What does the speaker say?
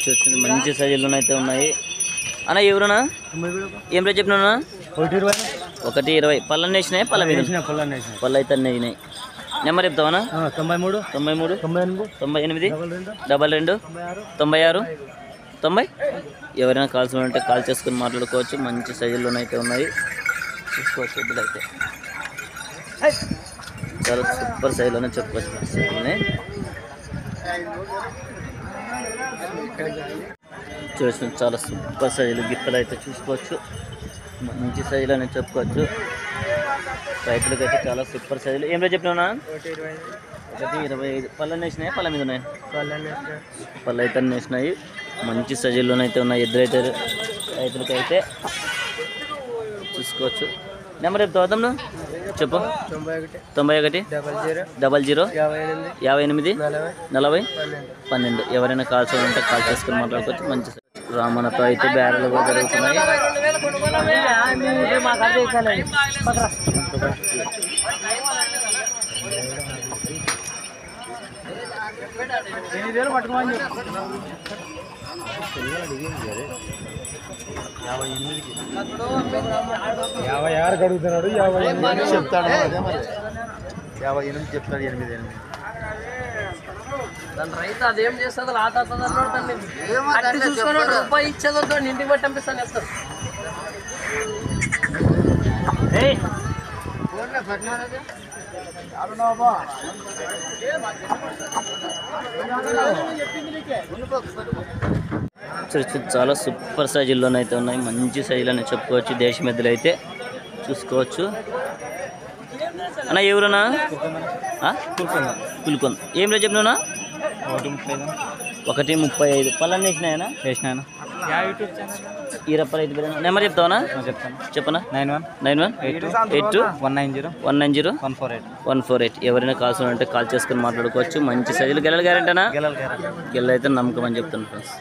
చూస్తుంది మంచి సైజులు అయితే ఉన్నాయి అన్న. ఎవరునా ఏం రేట్ చెప్పినా? 120. పళ్ళన్నీ వేసినాయి? పళ్ళ మీద పళ్ళు అయితే అన్నీ వేసినాయి. నెంబర్ చెప్తావా? 93 98 22 96 90. ఎవరైనా కాల్స్ ఉంటే కాల్ చేసుకుని మాట్లాడుకోవచ్చు. మంచి సైజుల్లోనైతే ఉన్నాయి, చూసుకోవచ్చు. ఇద్దరైతే చాలా సూపర్ సైజులోనే చెప్పుకోవచ్చు. చూసిన చాలా సూపర్ సైజులు గిత్తలు అయితే చూసుకోవచ్చు. మంచి సైజులోనే చెప్పుకోవచ్చు. రైతులకైతే చాలా సూపర్ సైజులు. ఏం రేట్ చెప్పినా? 125. పళ్ళన్నీ వేసినాయి? పళ్ళ మీద ఉన్నాయి? పళ్ళు అయితే అన్నీ వేసినాయి. మంచి సైజుల్లోనైతే ఉన్నాయి. ఇద్దరైతే రైతులకైతే చూసుకోవచ్చు. నెంబర్ చెప్తావా తమ్ముడు? చెప్పు. 91 00 58 40 12. ఎవరైనా కాల్స్ ఉంటే కాల్ చేసుకుని మాట్లాడుకోవచ్చు. మంచి రామన్నతో అయితే బ్యారెలు కూడా జరుగుతున్నాయి. యాభై ఆరు అడుగుతున్నాడు. 58 చెప్తాడు. 58 చెప్తాడు. 8 దాని రైతు అదేం చేస్తుంది రూపాయి ఇచ్చేదో ఇంటికి పట్టి పంపిస్తాను చెప్తారు. చాలా సూపర్ సైజుల్లోనైతే ఉన్నాయి. మంచి సైజులని చెప్పుకోవచ్చు. దేశం ఎద్దులు అయితే చూసుకోవచ్చు. అన్న ఎవరన్నా? పులికొంద. ఏం రేట్ చెప్పినా? 135. పళ్ళన్నీ వేసినాయనా? వేసినాను. ఈ రప్పలు అయితే నెంబర్ చెప్తావా? చెప్తాను. చెప్పనా? 91 82 190 190 148. 148. ఎవరైనా కాల్స్ ఉంటే కాల్ చేసుకుని మాట్లాడుకోవచ్చు. మంచి సైజులు. గెలలు గ్యారెంటీనా? గెలలు గెల్ల అయితే నమ్మకం అని చెప్తాను ఫ్రెండ్స్.